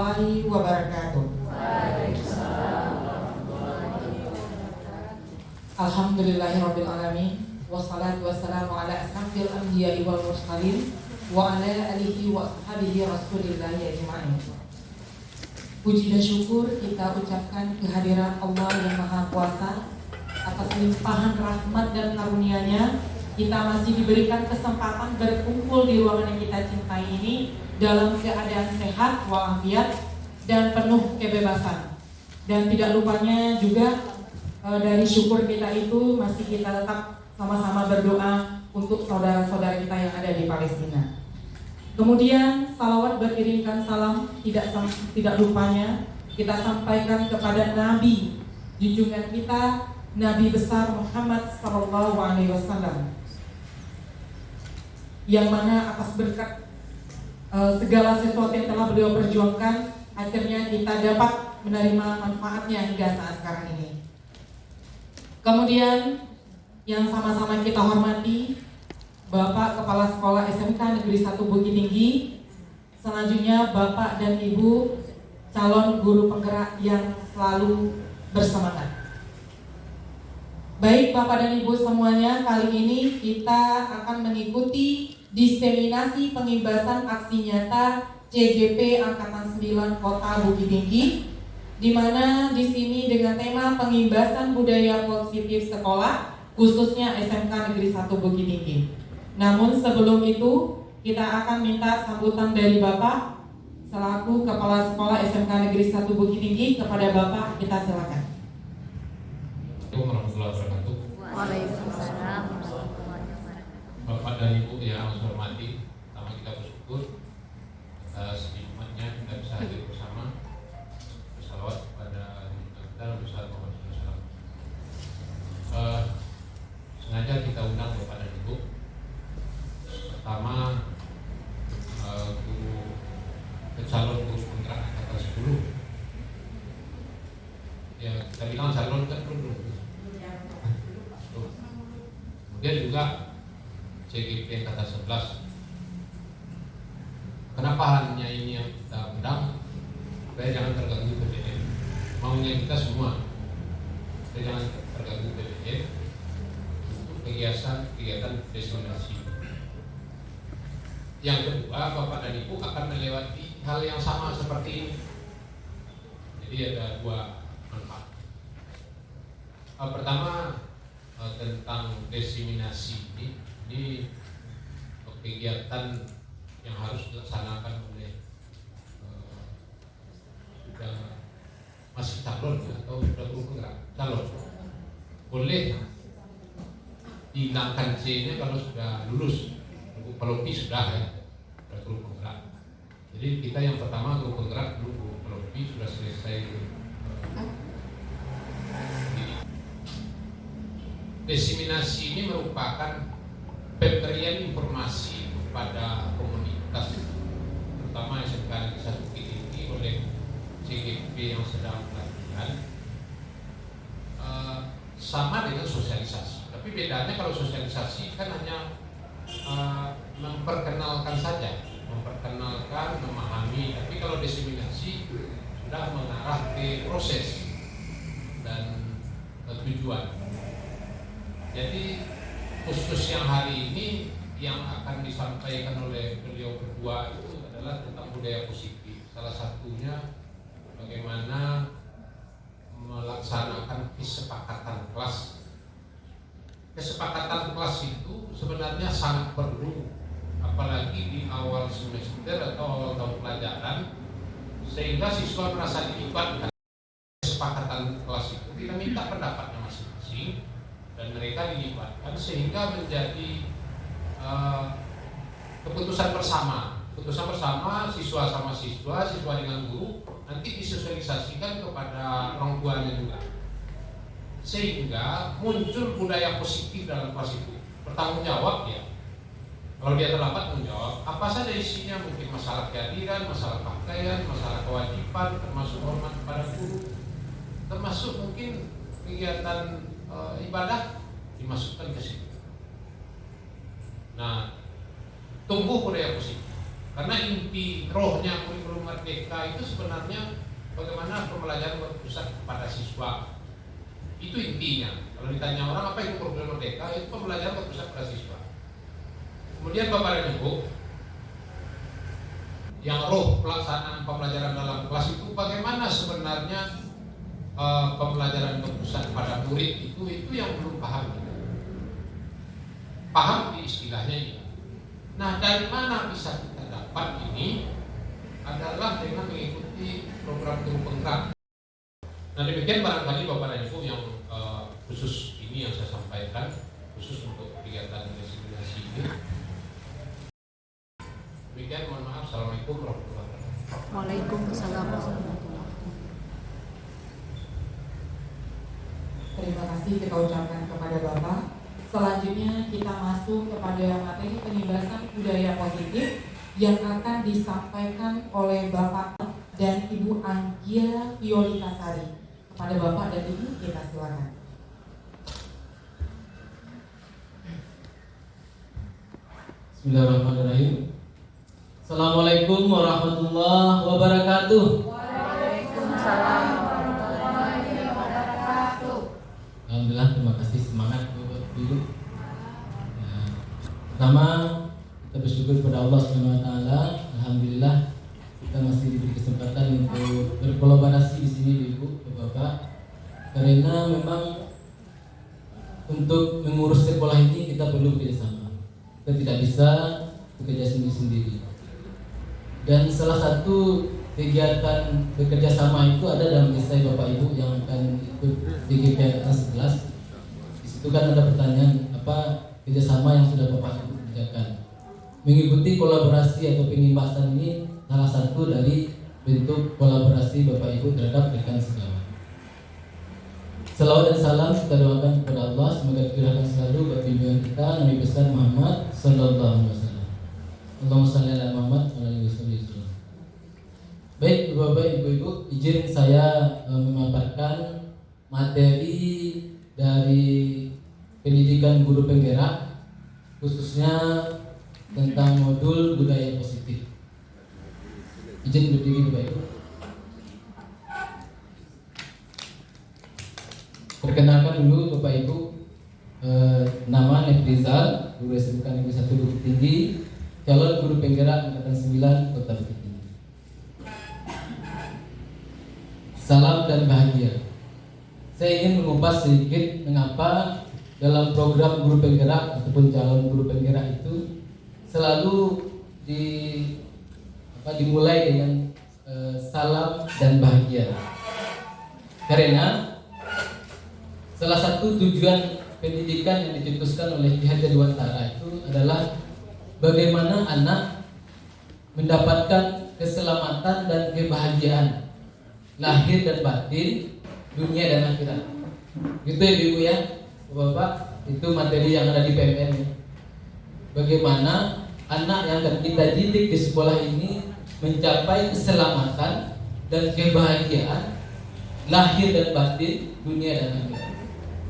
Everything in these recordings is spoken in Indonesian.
warahmatullahi wabarakatuh. Alhamdulillahirabbil alamin wassalatu wassalamu ala asrafil anbiya'i wal mursalin wa ala alihi wa ashabihi rasulillahi ajma'in. Puji dan syukur kita ucapkan kehadiran Allah yang Maha Kuasa atas limpahan rahmat dan karunia-Nya. Kita masih diberikan kesempatan berkumpul di ruangan yang kita cintai ini dalam keadaan sehat walafiat dan penuh kebebasan. Dan tidak lupanya juga dari syukur kita itu masih kita tetap sama-sama berdoa untuk saudara-saudara kita yang ada di Palestina. Kemudian salawat beriringkan salam tidak lupanya kita sampaikan kepada Nabi junjungan kita, Nabi besar Muhammad SAW, yang mana atas berkat segala sesuatu yang telah beliau perjuangkan, akhirnya kita dapat menerima manfaatnya hingga saat sekarang ini. Kemudian yang sama-sama kita hormati Bapak Kepala Sekolah SMK Negeri 1 Bukit Tinggi, selanjutnya Bapak dan Ibu calon guru penggerak yang selalu bersemangat. Baik Bapak dan Ibu semuanya, kali ini kita akan mengikuti diseminasi pengibasan aksi nyata CGP Angkatan 9 Kota Bukit Tinggi, di mana di sini dengan tema pengibasan budaya positif sekolah, khususnya SMK Negeri 1 Bukit Tinggi. Namun sebelum itu kita akan minta sambutan dari Bapak selaku Kepala Sekolah SMK Negeri 1 Bukit Tinggi. Kepada Bapak kita silakan. Assalamualaikum warahmatullahi wabarakatuh. Waalaikumsalam warahmatullahi wabarakatuh. Bapak dan Ibu yang saya hormati, pertama kita bersyukur atas nikmatnya kita bisa hadir bersama, bersalawat kepada kita Nabi Muhammad SAW. Sengaja kita undang Bapak dan Ibu. Pertama, calon guru penggerak angkatan 10. Ya kita bilang calon kan belum. Kemudian juga CGP angkatan 11. Kenapa hanya ini yang kita undang? Supaya jangan terganggu PBN. Maunya kita semua, supaya jangan terganggu PBN untuk kegiatan destinasi. Yang kedua, Bapak dan Ibu akan melewati hal yang sama seperti ini. Jadi ada dua manfaat. Pertama, tentang diseminasi ini kegiatan yang harus dilaksanakan oleh sudah masih calon atau sudah guru penggerak calon. Boleh dihilangkan C-nya kalau sudah lulus, kalau B sudah ya, sudah guru penggerak. Jadi kita yang pertama guru penggerak, dulu kalau B sudah selesai. Diseminasi ini merupakan pemberian informasi kepada komunitas, terutama SMK Negeri 1 Bukit Tinggi oleh CGP yang sedang pelatihan, sama dengan sosialisasi. Tapi bedanya kalau sosialisasi kan hanya memperkenalkan saja, memperkenalkan, memahami. Tapi kalau diseminasi sudah mengarah ke proses dan tujuan. Jadi khusus yang hari ini yang akan disampaikan oleh beliau berdua itu adalah tentang budaya positif. Salah satunya bagaimana melaksanakan kesepakatan kelas. Kesepakatan kelas itu sebenarnya sangat perlu, apalagi di awal semester atau awal tahun pelajaran, sehingga siswa merasa dilibatkan. Kesepakatan kelas itu kita minta pendapatnya masing-masing dan mereka dilibatkan sehingga menjadi keputusan bersama. Keputusan bersama siswa sama siswa, siswa dengan guru, nanti disosialisasikan kepada orang tuanya juga. Sehingga muncul budaya positif dalam kelas itu. Bertanggung jawab ya. Kalau dia terlambat menjawab, apa saja isinya, mungkin masalah kehadiran, masalah pakaian, masalah kewajiban, termasuk hormat kepada guru, termasuk mungkin kegiatan ibadah dimasukkan ke situ. Nah, tumbuh budaya positif. Karena inti rohnya kurikulum merdeka itu sebenarnya bagaimana pembelajaran berpusat pada siswa. Itu intinya. Kalau ditanya orang apa itu kurikulum merdeka, itu pembelajaran berpusat pada siswa. Kemudian Bapak dan Ibu, yang roh pelaksanaan pembelajaran dalam kelas itu bagaimana sebenarnya pembelajaran berpusat pada murid itu yang belum paham. Paham di istilahnya ini. Nah, dari mana bisa kita dapat ini adalah dengan mengikuti program guru penggerak. Nah, demikian barangkali Bapak dan Ibu yang khusus ini yang saya sampaikan, khusus untuk kegiatan diseminasi ini. Demikian, mohon maaf. Assalamualaikum warahmatullahi wabarakatuh. Waalaikumsalam warahmatullahi wabarakatuh. Terima kasih kita ucapkan kepada Bapak. Selanjutnya kita masuk kepada materi penyelesaian budaya positif yang akan disampaikan oleh Bapak dan Ibu Anggia Violitasari. Kepada Bapak dan Ibu kita silakan. Bismillahirrahmanirrahim. Assalamualaikum warahmatullahi wabarakatuh. Waalaikumsalam warahmatullahi wabarakatuh. Alhamdulillah, terima kasih, semangat Bapak Ibu. Ya, pertama kita bersyukur kepada Allah SWT. Alhamdulillah kita masih diberi kesempatan untuk berkolaborasi di sini Ibu, Bapak. Karena memang untuk mengurus sekolah ini kita perlu bekerjasama. Kita tidak bisa bekerja sendiri-sendiri. Dan salah satu kegiatan bekerja sama itu ada dalam esai Bapak Ibu yang akan ikut DGPN 11. Di situ kan ada pertanyaan apa kerjasama yang sudah Bapak Ibu kerjakan. Mengikuti kolaborasi atau pengimbasan ini salah satu dari bentuk kolaborasi Bapak Ibu terhadap rekan sejawat. Salawat dan salam kita doakan kepada Allah semoga dicurahkan selalu bagi bimbingan kita Nabi besar Muhammad Sallallahu Alaihi Wasallam. Allahumma shalli ala Muhammad wa ala alihi wasallam. Baik Bapak Ibu-Ibu, izin saya memaparkan materi dari pendidikan guru penggerak khususnya tentang modul budaya positif. Izin berdiri Bapak Ibu. Perkenalkan dulu Bapak Ibu, nama Nefrizal, guru SMK Negeri 1 Bukit Tinggi, calon guru penggerak angkatan 9 Kota Bukit Tinggi. Salam dan bahagia. Saya ingin mengupas sedikit mengapa dalam program guru penggerak ataupun calon guru penggerak itu selalu dimulai dengan salam dan bahagia. Karena salah satu tujuan pendidikan yang dicetuskan oleh Ki Hajar Dewantara itu adalah bagaimana anak mendapatkan keselamatan dan kebahagiaan lahir dan batin, dunia dan akhirat. Gitu ya Ibu ya, Bapak, itu materi yang ada di PMN. Bagaimana anak yang akan kita didik di sekolah ini mencapai keselamatan dan kebahagiaan lahir dan batin, dunia dan akhirat.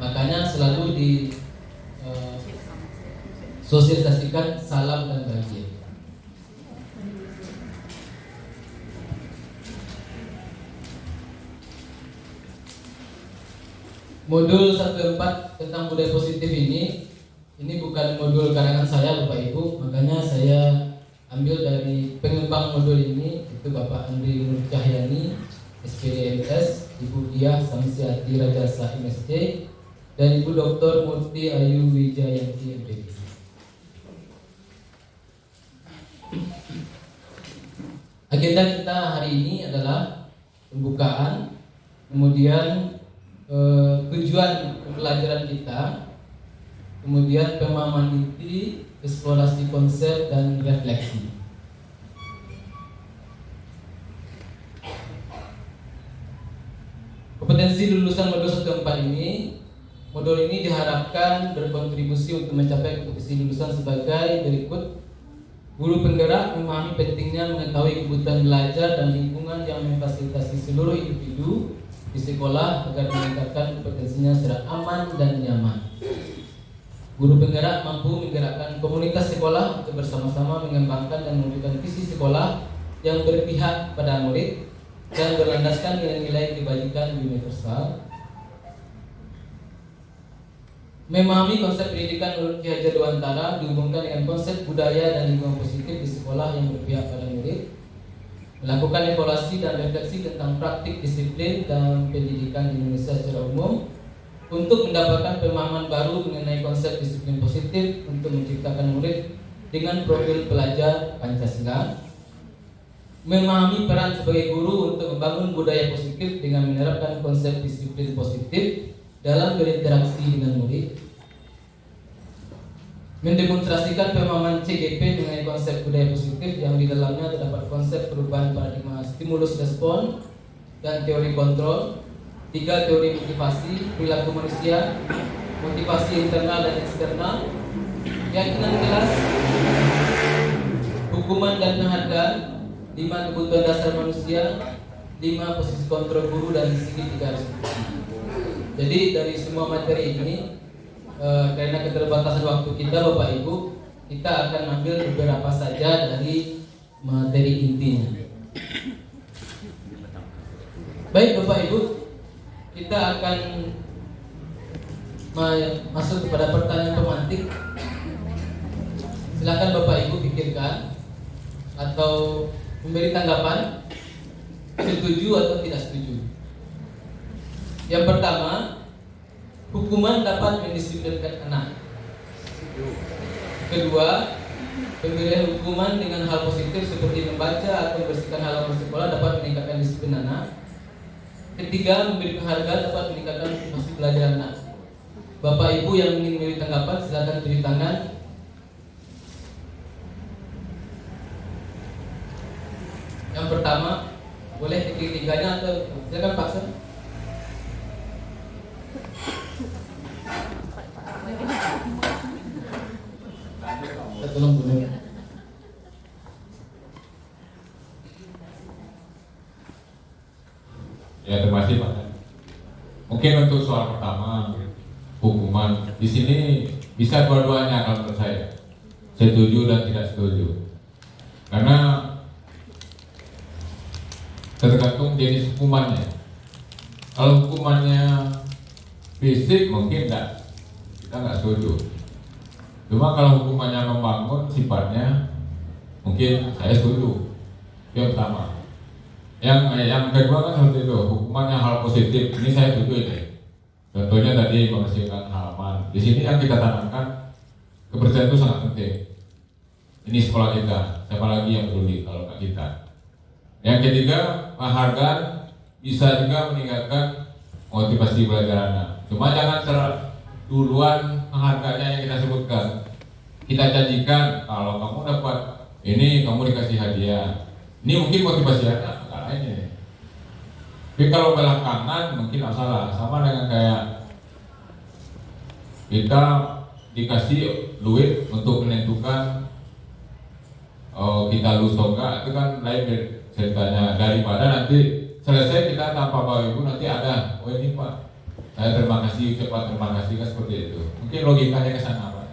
Makanya selalu sosialisasikan salam dan bahagia. Modul 14 tentang budaya positif ini bukan modul karangan saya Bapak Ibu, makanya saya ambil dari pengembang modul ini, itu Bapak Andri Nur Cahyani, SPDMS, Ibu Diah Samsiati Rajasa MSc, dan Ibu Dr. Murti Ayu Wijayanti MPD. Agenda kita hari ini adalah pembukaan, kemudian tujuan pembelajaran kita, kemudian pemahaman inti, eksplorasi konsep dan refleksi. Kompetensi lulusan modul 14 ini, modul ini diharapkan berkontribusi untuk mencapai kompetensi lulusan sebagai berikut. Guru penggerak memahami pentingnya mengetahui kebutuhan belajar dan lingkungan yang memfasilitasi seluruh individu di sekolah agar meningkatkan kompetensinya secara aman dan nyaman. Guru penggerak mampu menggerakkan komunitas sekolah untuk bersama-sama mengembangkan dan mewujudkan visi sekolah yang berpihak pada murid dan berlandaskan nilai-nilai kebajikan universal. Memahami konsep pendidikan menurut Ki Hajar Dewantara dihubungkan dengan konsep budaya dan lingkungan positif di sekolah yang berpihak pada murid. Melakukan evaluasi dan refleksi tentang praktik disiplin dan pendidikan di Indonesia secara umum untuk mendapatkan pemahaman baru mengenai konsep disiplin positif untuk menciptakan murid dengan profil pelajar Pancasila. Memahami peran sebagai guru untuk membangun budaya positif dengan menerapkan konsep disiplin positif dalam berinteraksi dengan murid. Mendemonstrasikan pemahaman CGP mengenai konsep budaya positif yang di dalamnya terdapat konsep perubahan paradigma stimulus respon dan teori kontrol, 3 teori motivasi, perilaku manusia, motivasi internal dan eksternal, keyakinan kelas, hukuman dan penghargaan, 5 kebutuhan dasar manusia, 5 posisi kontrol guru dan segitiga restitusi. Jadi dari semua materi ini, karena keterbatasan waktu kita Bapak Ibu, kita akan ambil beberapa saja dari materi intinya. Baik Bapak Ibu, kita akan masuk kepada pertanyaan pemantik. Silakan Bapak Ibu pikirkan atau memberi tanggapan, setuju atau tidak setuju. Yang pertama, hukuman dapat mendisiplinkan anak. Kedua, pemberian hukuman dengan hal positif seperti membaca atau membersihkan halaman sekolah dapat meningkatkan disiplin anak. Ketiga, memberi penghargaan dapat meningkatkan motivasi belajar anak. Bapak Ibu yang ingin memberi tanggapan silakan beri tangan. Yang pertama, boleh ketiga-tiganya atau silakan Pak Sen. Tolong boleh. Ya, terima kasih Pak. Mungkin untuk soal pertama, hukuman di sini bisa dua-duanya kalau menurut saya, setuju dan tidak setuju. Karena tergantung jenis hukumannya. Kalau hukumannya fisik mungkin kita nggak setuju. Cuma kalau hukumannya membangun sifatnya, mungkin saya setuju. Yang pertama. Yang kedua kan seperti itu, hukumannya hal positif. Ini saya setuju ini. Contohnya tadi membersihkan halaman. Di sini yang kita tanamkan kebersihan itu sangat penting. Ini sekolah kita. Siapa lagi yang peduli kalau nggak kita? Yang ketiga, penghargaan bisa juga meningkatkan motivasi belajar anak. Cuma jangan duluan penghargaannya yang kita sebutkan. Kita janjikan kalau kamu dapat ini, kamu dikasih hadiah. Ini mungkin motivasi anak, enggak lainnya. Tapi kalau belakangan mungkin nggak salah. Sama dengan kayak kita dikasih duit untuk menentukan kita lulus atau enggak, itu kan lain ceritanya. Daripada nanti selesai kita tanpa Bapak Ibu nanti ada, oh ini Pak, saya terima kasih, cepat terima kasih, kan seperti itu. Mungkin logikanya ke sana Pak.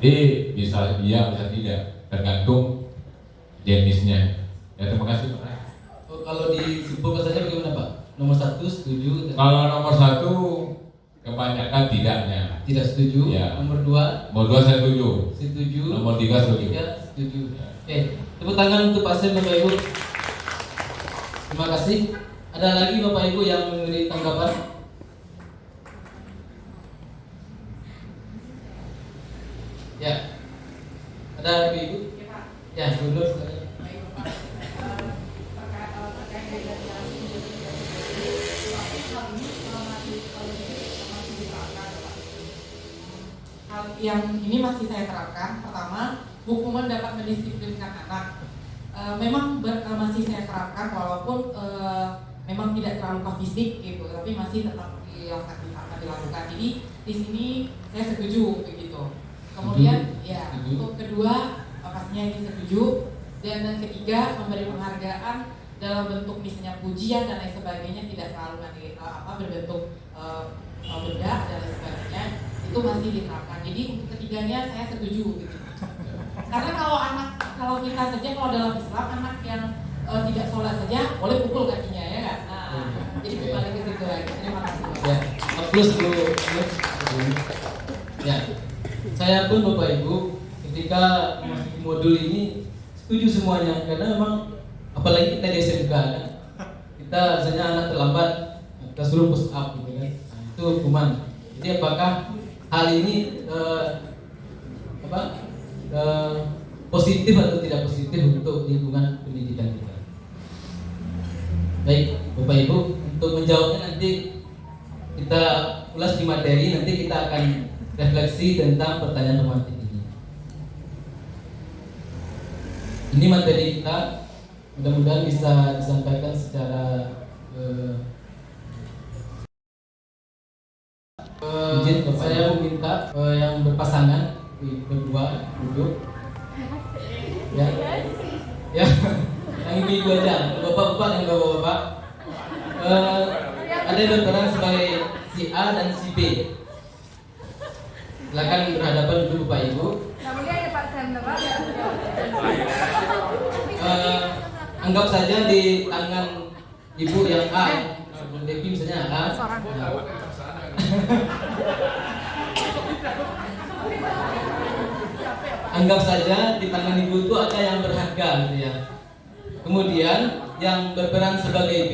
Jadi bisa iya, bisa tidak, tergantung jenisnya. Ya terima kasih Pak. Kalau disimpulkan saja bagaimana Pak? Nomor 1 setuju? Kalau nomor 1 kebanyakan tidaknya. Tidak setuju. Ya. Nomor 2? Nomor 2 saya setuju. Setuju. Nomor 3 setuju. 3 setuju. Oke, tepuk tangan untuk Pak Sen Bapak Ibu. Terima kasih. Ada lagi Bapak Ibu yang memberi tanggapan? Ya. Ada Ibu? Ya, dulu sekali. Hal yang ini masih saya terapkan. Pertama, hukuman dapat mendisiplinkan anak. Memang masih saya terapkan walaupun memang tidak terlalu ke fisik gitu, tapi masih tetap akan dilakukan. Jadi di sini saya setuju begitu. Kemudian ya untuk kedua pastinya ini setuju, dan yang ketiga memberi penghargaan dalam bentuk misalnya pujian dan lain sebagainya, tidak selalu berbentuk benda dan lain sebagainya. itu masih diterapkan. Jadi untuk ketiganya saya setuju gitu. Karena kalau kita saja kalau dalam Islam anak yang tidak sholat saja boleh pukul kakinya ya kan. Nah, jadi kembali ke situ lagi. Terima kasih. Ya, plus dulu. Ya, saya pun Bapak Ibu ketika masuk modul ini setuju semuanya karena memang apalagi kita di SMK kan, kita misalnya anak terlambat kita suruh push up gitu kan, nah, itu hukuman. Jadi apakah hal ini positif atau tidak positif untuk lingkungan pendidikan kita? Baik Bapak Ibu, untuk menjawabnya nanti kita ulas di materi, nanti kita akan refleksi tentang pertanyaan tematik ini. Ini materi kita, mudah-mudahan bisa disampaikan secara izin saya meminta yang berpasangan berdua duduk ya, ya yang ibu aja, bapak-bapak dan bapak-bapak ada yang berperan sebagai si A dan si B. Silakan berhadapan dulu Bapak Ibu. Anggap saja di tangan ibu yang A, Devi misalnya A. Anggap saja di tangan ibu itu ada yang berharga gitu ya. Kemudian yang berperan sebagai B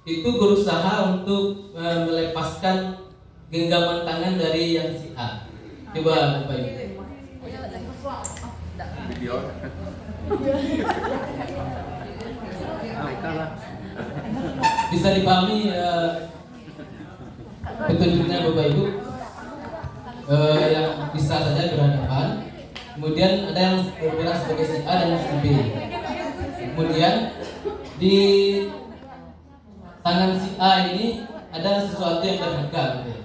itu berusaha untuk melepaskan genggaman tangan dari yang si A. Coba Bapak Ibu. Bisa dipahami petunjuknya Bapak Ibu. Yang bisa saja berhadapan. Kemudian ada yang berperan sebagai si A dan si B. Kemudian di tangan si A ini ada sesuatu yang berharga gitu ya.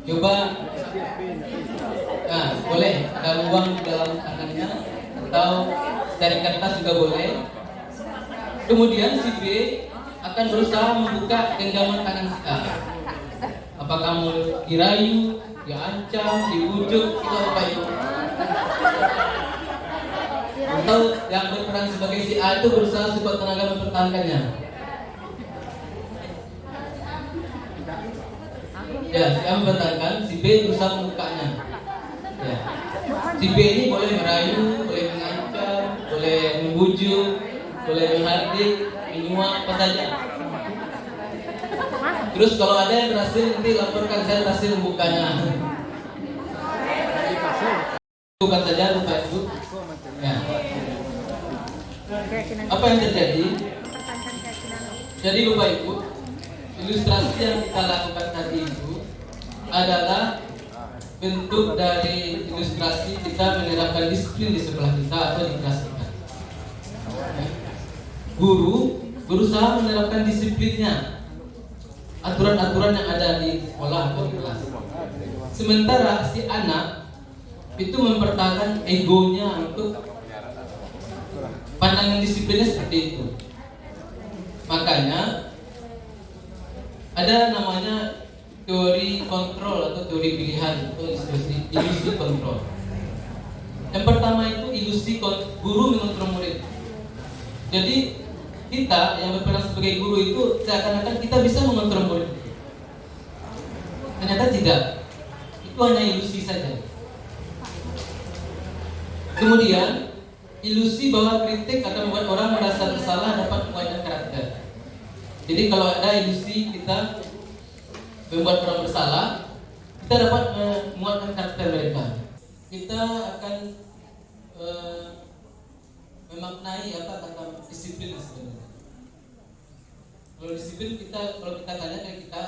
Coba, nah boleh ada uang di dalam tangannya atau dari kertas juga boleh. Kemudian si B akan berusaha membuka genggaman tangan si A. Apakah mau dirayu, diancam, dibujuk, itu apa itu? Atau yang berperan sebagai si A itu berusaha sekuat tenaga mempertahankannya. Ya, si A mempertahankan, si B berusaha membukanya. Ya. Si B ini boleh merayu, boleh mengancam, boleh membujuk, boleh menghardik, menyuap, apa saja. Terus kalau ada yang berhasil nanti laporkan saya berhasil membukanya. Bukan saja Bapak Ibu. Ya. Apa yang terjadi? Jadi Bapak Ibu, ilustrasi yang kita lakukan tadi itu adalah bentuk dari ilustrasi kita menerapkan disiplin di sekolah kita atau di kelas kita. Guru berusaha menerapkan disiplinnya, aturan-aturan yang ada di sekolah atau di kelas. Sementara si anak itu mempertahankan egonya untuk pandangan disiplinnya seperti itu. Makanya ada namanya teori kontrol atau teori pilihan atau ilusi kontrol. Yang pertama itu ilusi guru mengontrol murid. Jadi kita yang berperan sebagai guru itu seakan-akan kita bisa mengontrol murid. Ternyata tidak. Itu hanya ilusi saja. Kemudian ilusi bahwa kritik akan membuat orang merasa bersalah dapat menguatkan karakter. Jadi kalau ada ilusi kita membuat orang bersalah, kita dapat menguatkan karakter mereka. Kita akan memaknai apa kata disiplin sebenarnya. Kalau disiplin kalau kita tanya kayak kita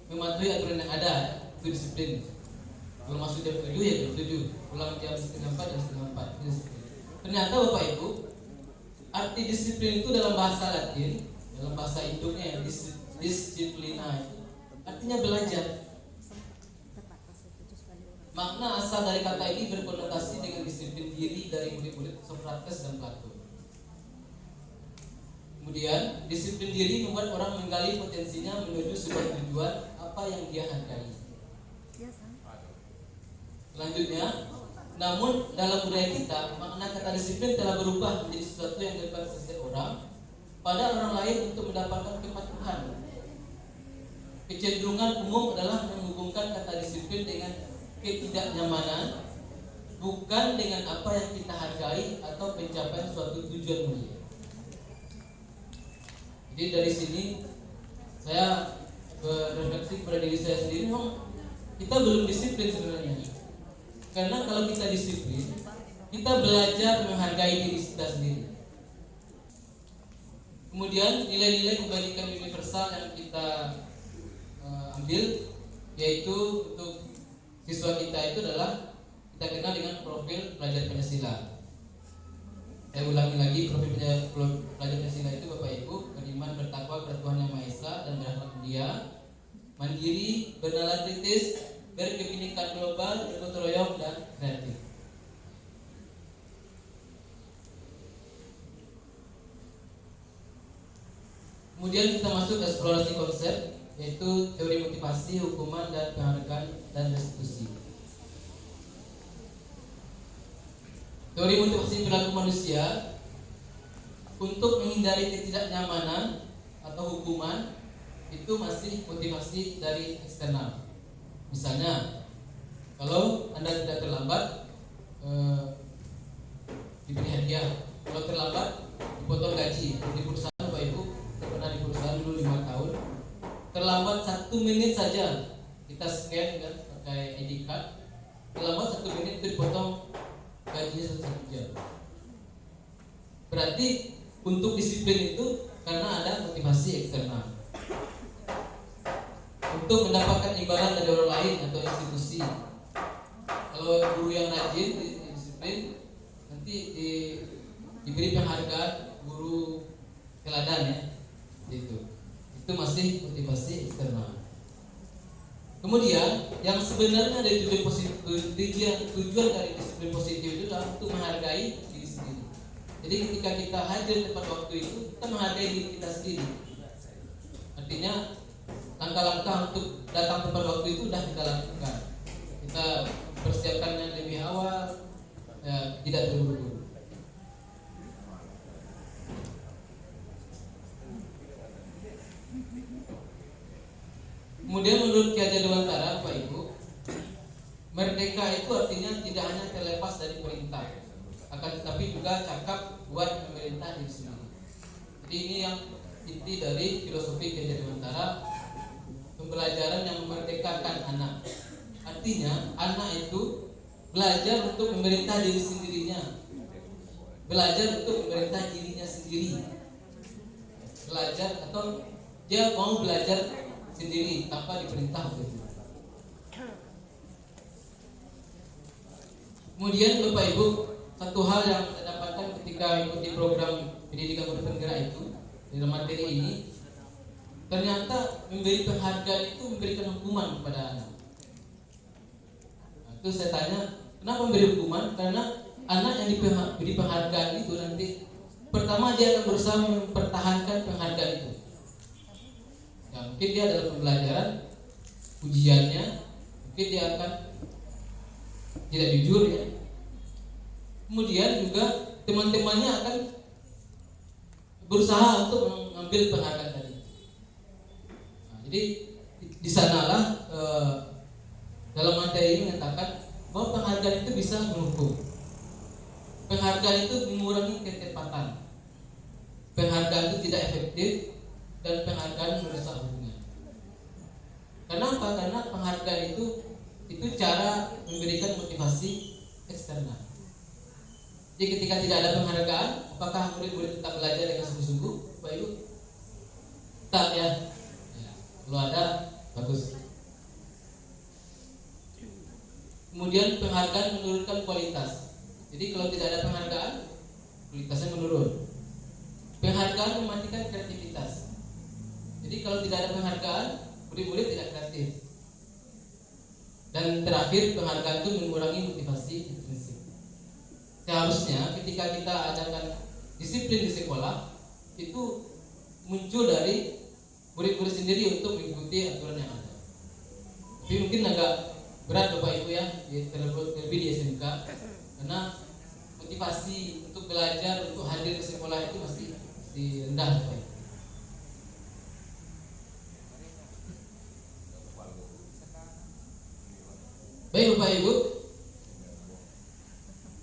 mematuhi aturan yang ada, itu disiplin. Kalau masuk jam 7 ya jam 7, pulang jam 3:30 dan 3:30. Ternyata Bapak Ibu, arti disiplin itu dalam bahasa Latin, dalam bahasa Indonya ya, disiplina itu artinya belajar. Makna asal dari kata ini berkonotasi dengan disiplin diri dari murid-murid Sokrates dan Plato. Kemudian, disiplin diri membuat orang menggali potensinya menuju sebuah tujuan apa yang dia hargai. Selanjutnya, namun dalam budaya kita makna kata disiplin telah berubah menjadi sesuatu yang dilakukan seseorang pada orang lain untuk mendapatkan kepatuhan. Kecenderungan umum adalah menghubungkan kata disiplin dengan ketidaknyamanan, bukan dengan apa yang kita hargai atau pencapaian suatu tujuan mulia. Jadi dari sini saya berefleksi kepada diri saya sendiri, memang kita belum disiplin sebenarnya. Karena kalau kita disiplin, kita belajar menghargai diri kita sendiri. Kemudian nilai-nilai kebajikan universal yang kita ambil, yaitu untuk siswa kita itu adalah kita kenal dengan profil pelajar Pancasila. Saya ulangi lagi, profil pelajar Pancasila itu Bapak Ibu beriman, bertakwa kepada Tuhan Yang Maha Esa dan berakhlak mulia, mandiri, bernalar kritis, berkebinekaan global, bergotong royong dan kreatif. Kemudian kita masuk ke eksplorasi konsep, yaitu teori motivasi, hukuman, dan penghargaan dan restitusi. Teori motivasi perilaku manusia untuk menghindari ketidaknyamanan atau hukuman itu masih motivasi dari eksternal. Misalnya, kalau Anda tidak terlambat, diberi hadiah. Kalau terlambat, dipotong gaji. Di perusahaan Bapak Ibu, pernah di perusahaan dulu 5 tahun, terlambat 1 menit saja kita scan kan pakai ID card, terlambat 1 menit itu dipotong gajinya 1 jam. Berarti untuk disiplin itu karena ada motivasi eksternal untuk mendapatkan imbalan dari orang lain atau institusi. Kalau guru yang rajin disiplin, nanti diberi penghargaan guru teladan ya, gitu. Itu masih motivasi eksternal. Kemudian yang sebenarnya dari tujuan dari disiplin positif itu adalah untuk menghargai diri sendiri. Jadi ketika kita hadir tepat waktu itu, kita menghargai diri kita sendiri. Artinya langkah-langkah untuk datang tepat waktu itu sudah kita lakukan. Kita persiapkannya lebih awal, ya, tidak terburu-buru. Kemudian menurut Ki Hajar Dewantara, Pak Ibu, merdeka itu artinya tidak hanya terlepas dari perintah, akan tetapi juga cakap buat memerintah diri sendiri. Jadi ini yang inti dari filosofi Ki Hajar Dewantara, pembelajaran yang memerdekakan anak. Artinya anak itu belajar untuk memerintah diri sendirinya, belajar untuk memerintah dirinya sendiri, belajar atau dia mau belajar sendiri tanpa diperintah. Kemudian Bapak Ibu, satu hal yang saya dapatkan ketika mengikuti program pendidikan berpenggerak itu dalam materi ini, ternyata memberi penghargaan itu memberikan hukuman kepada anak. Nah, itu saya tanya, kenapa memberi hukuman? Karena anak yang diberi penghargaan itu nanti pertama dia akan berusaha mempertahankan penghargaan itu. Ya, mungkin dia dalam pembelajaran ujiannya, mungkin dia akan tidak jujur ya. Kemudian juga teman-temannya akan berusaha untuk mengambil penghargaan tadi. Nah, jadi di sanalah dalam materi ini mengatakan bahwa penghargaan itu bisa menghukum. Penghargaan itu mengurangi ketepatan. Penghargaan itu tidak efektif dan penghargaan merusak hubungan. Kenapa? Karena penghargaan itu cara memberikan motivasi eksternal. Jadi ketika tidak ada penghargaan, apakah murid-murid tetap belajar dengan sungguh-sungguh? Bapak Ibu? Tetap ya. Kalau ada, bagus. Kemudian penghargaan menurunkan kualitas. Jadi kalau tidak ada penghargaan, kualitasnya menurun. Penghargaan mematikan kreativitas. Jadi kalau tidak ada penghargaan, murid-murid tidak kreatif. Dan terakhir, penghargaan itu mengurangi motivasi intrinsik. Seharusnya ketika kita adakan disiplin di sekolah, itu muncul dari murid-murid sendiri untuk mengikuti aturan yang ada. Tapi mungkin agak berat Bapak Ibu ya, terlebih di SMK, karena motivasi untuk belajar, untuk hadir ke sekolah itu masih rendah Bapak Ibu. Baik Bapak Ibu,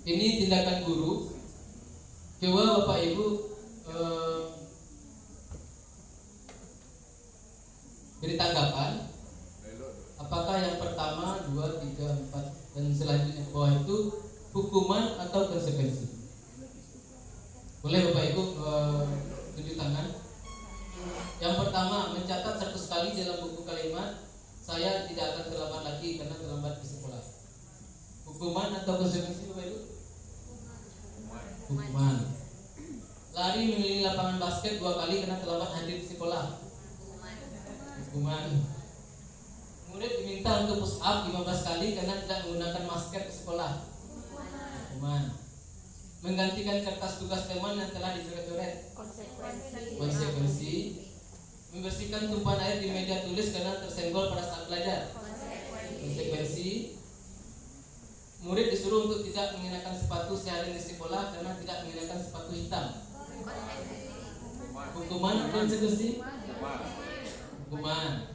ini tindakan guru. Coba Bapak Ibu beri tanggapan. Apakah yang pertama, 2, 3, 4 dan selanjutnya ke bawah itu hukuman atau konsekuensi? Boleh Bapak Ibu tunjuk tangan. Yang pertama, mencatat 100 kali dalam buku kalimat, saya tidak akan terlambat lagi karena terlambat ke sekolah. Hukuman atau konsekuensi Bapak Ibu? Hukuman. Lari mengelilingi lapangan basket 2 kali karena terlambat hadir di sekolah. Hukuman. Murid diminta untuk push up 15 kali karena tidak menggunakan masker ke sekolah. Hukuman. Menggantikan kertas tugas teman yang telah dicoret-coret. Konsekuensi. Membersihkan tumpahan air di meja tulis karena tersenggol pada saat belajar. Konsekuensi. Murid disuruh untuk tidak mengenakan sepatu sehari di sekolah karena tidak mengenakan sepatu hitam. Hukuman atau konsekuensi? Hukuman.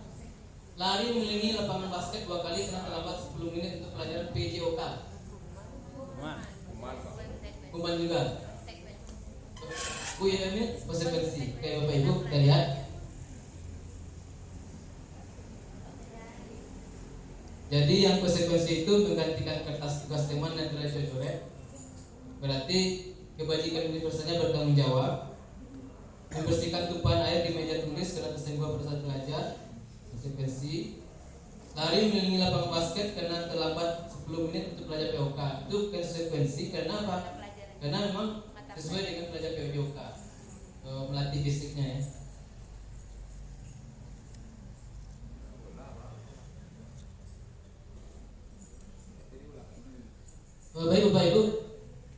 Lari mengelilingi lapangan basket 2 kali karena terlambat 10 menit untuk pelajaran PJOK. Hukuman juga. ini konsekuensi. Kayak Bapak Ibu kita lihat. Jadi yang konsekuensi itu menggantikan kertas tugas teman yang telah dicoret. Berarti kebajikan universalnya bertanggung jawab. Membersihkan tumpahan air di meja tulis karena tersenggol pada saat belajar. Konsekuensi. Lari mengelilingi lapangan basket karena terlambat 10 menit untuk belajar POK. Itu konsekuensi karena apa? Karena memang sesuai dengan belajar POK, melatih fisiknya ya. Baik Bapak Ibu,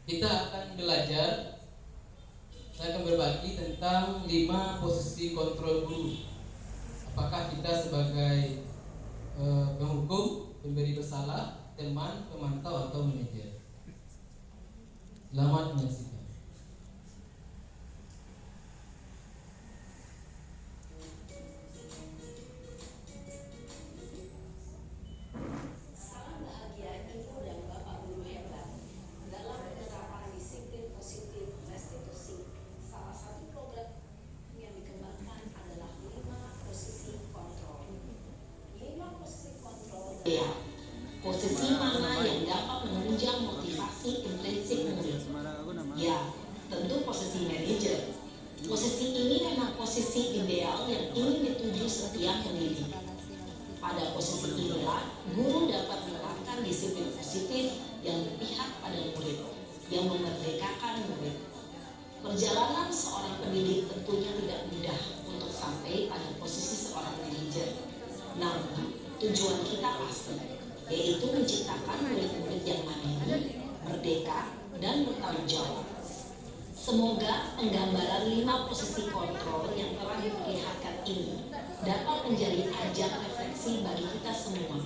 kita akan belajar. Saya akan berbagi tentang 5 posisi kontrol guru. Apakah kita sebagai penghukum, pemberi bersalah, teman, pemantau atau manajer? Selamat menyaksikan. Salam bahagia Ibu dan Bapak Guru hebat. Dalam penerapan disiplin positif restitusi, salah satu program yang dikembangkan adalah 5 posisi kontrol. 5 posisi kontrol. Ya, posisi mana yang dapat menunjang motivasi intrinsik murid? Ya, tentu posisi manajer. Posisi ini memang posisi ideal yang ingin dituju setiap pendidik. Pada posisi inilah, guru dapat menerapkan disiplin positif yang berpihak pada murid, yang memerdekakan murid. Perjalanan seorang pendidik tentunya tidak mudah untuk sampai pada posisi seorang manajer. Namun, tujuan kita pasti, yaitu menciptakan murid-murid yang mandiri, merdeka, dan bertanggung jawab. Semoga penggambaran 5 posisi kontrol yang telah diperlihatkan ini dapat menjadi ajang refleksi bagi kita semua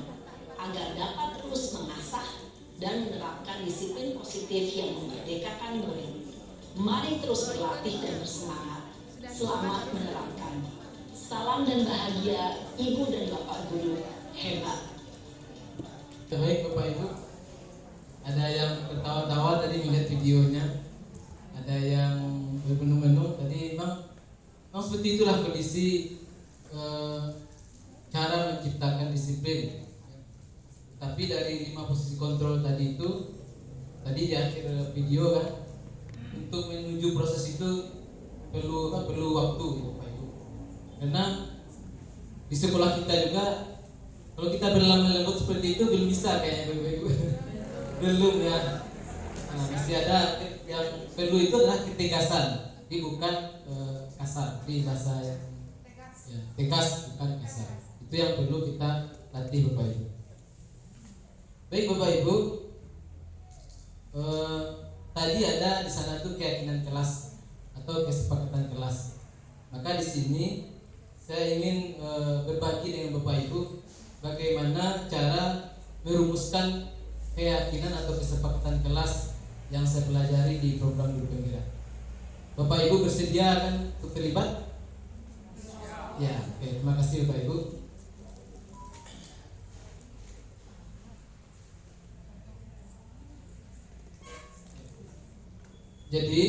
agar dapat terus mengasah dan menerapkan disiplin positif yang memerdekakan murid. Mari terus berlatih dan bersemangat. Selamat menerapkan. Salam dan bahagia Ibu dan Bapak Guru hebat. Baik Bapak Ibu, ada yang tertawa-tawa tadi melihat videonya, ada yang bermenung-menung tadi. Memang seperti itulah kondisi cara menciptakan disiplin. Tapi dari 5 posisi kontrol tadi itu, tadi di akhir video kan, untuk menuju proses itu perlu waktu Bapak Ibu. Karena di sekolah kita juga, kalau kita berlama lembut seperti itu belum bisa kayaknya Bapak Ibu. Belum ya. Nah, masih ada yang perlu itu adalah ketegasan, tapi bukan kasar. Di bahasa ya, tegas bukan kasar. Itu yang perlu kita latih Bapak Ibu. Baik Bapak Ibu, tadi ada di sana tuh keyakinan kelas atau kesepakatan kelas. Maka di sini saya ingin berbagi dengan Bapak Ibu bagaimana cara merumuskan keyakinan atau kesepakatan kelas yang saya pelajari di program Guru Penggerak. Bapak Ibu bersedia kan untuk terlibat? Ya, oke, terima kasih Bapak Ibu. Jadi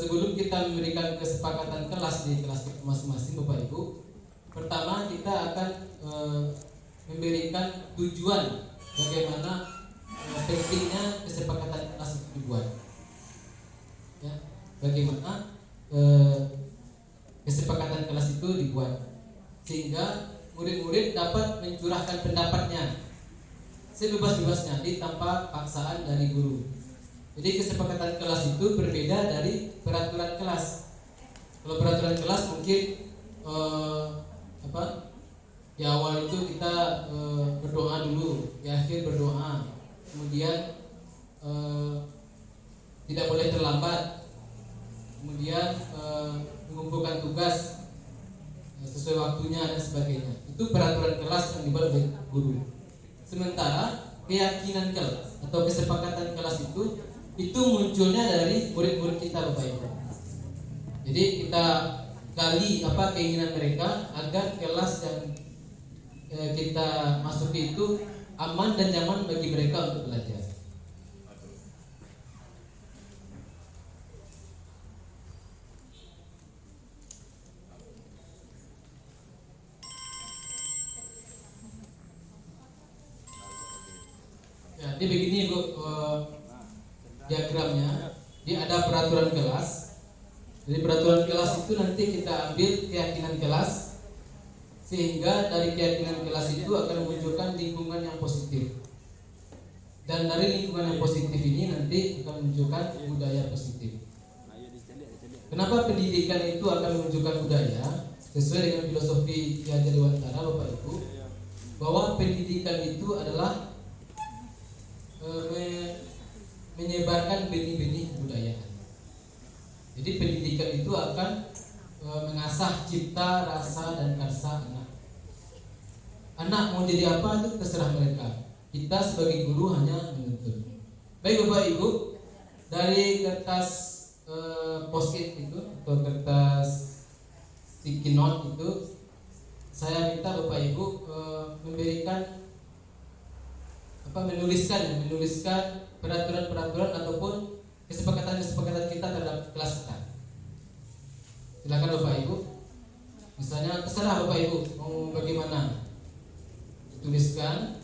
sebelum kita memberikan kesepakatan kelas di kelas masing-masing Bapak Ibu, pertama kita akan memberikan tujuan bagaimana pentingnya kesepakatan kelas itu dibuat. Ya, bagaimana kesepakatan kelas itu dibuat sehingga murid-murid dapat mencurahkan pendapatnya sebebas-bebasnya tanpa paksaan dari guru. Jadi kesepakatan kelas itu berbeda dari peraturan kelas. Kalau peraturan kelas mungkin di awal itu kita berdoa dulu, di akhir berdoa, kemudian tidak boleh terlambat, kemudian mengumpulkan tugas sesuai waktunya dan sebagainya. Itu peraturan kelas yang dibuat oleh guru. Sementara keyakinan kelas atau kesepakatan kelas itu munculnya dari murid-murid kita Bapak Ibu. Jadi kita gali apa keinginan mereka agar kelas yang kita masuki itu aman dan nyaman bagi mereka untuk belajar. Ya, jadi begini Bu, diagramnya. Dia ada peraturan kelas. Jadi peraturan kelas itu nanti kita ambil keyakinan kelas, sehingga dari keyakinan kelas itu akan memunculkan lingkungan yang positif. Dan dari lingkungan yang positif ini nanti akan memunculkan budaya positif. Kenapa pendidikan itu akan memunculkan budaya? Sesuai dengan filosofi Ki Hajar Dewantara Bapak Ibu, bahwa pendidikan itu adalah menyebarkan benih-benih kebudayaan. Jadi pendidikan itu akan mengasah cipta, rasa, dan karsa anak. Anak mau jadi apa itu terserah mereka. Kita sebagai guru hanya menuntun. Baik Bapak Ibu, dari kertas post-it itu atau kertas sticky note itu, saya minta Bapak Ibu memberikan menuliskan peraturan-peraturan ataupun kesepakatan-kesepakatan kita terhadap kelas kita. Silakan Bapak Ibu. Misalnya terserah Bapak Ibu mau bagaimana. Tuliskan.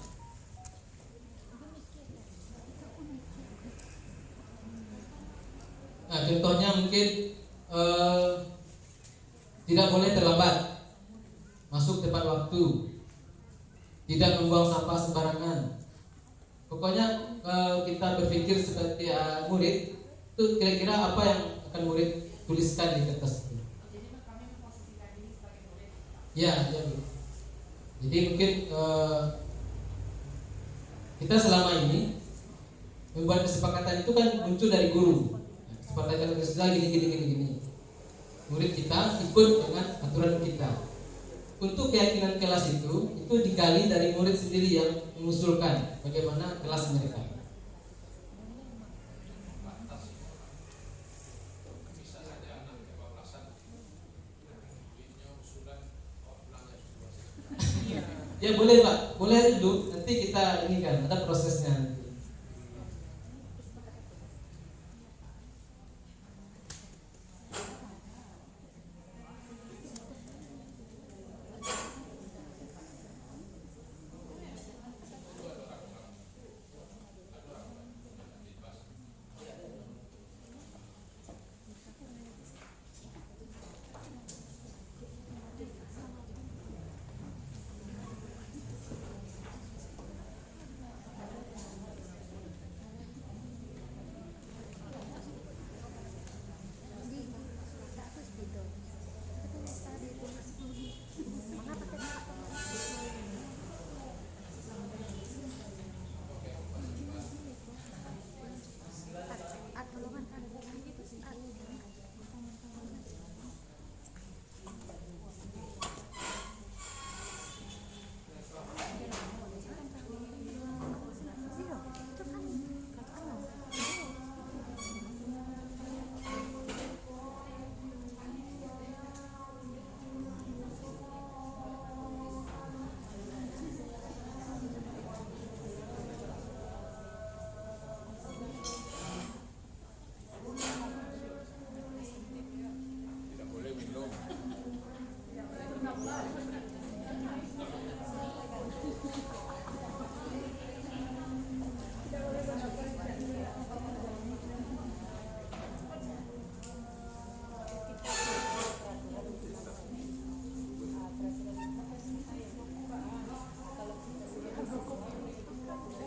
Nah, contohnya mungkin tidak boleh terlambat, masuk tepat waktu, tidak membuang sampah sembarangan. Pokoknya kita berpikir seperti murid, itu kira-kira apa yang akan murid tuliskan di kertas itu. Jadi kami memposisikan diri sebagai murid. Ya Bu. Jadi mungkin kita selama ini membuat kesepakatan itu kan muncul dari guru. Kesepakatan kita gini. Murid kita ikut dengan aturan kita. Untuk keyakinan kelas itu digali dari murid sendiri yang mengusulkan bagaimana kelas mereka. Ya boleh Pak, boleh dulu. Nanti kita ini kan ada prosesnya nanti.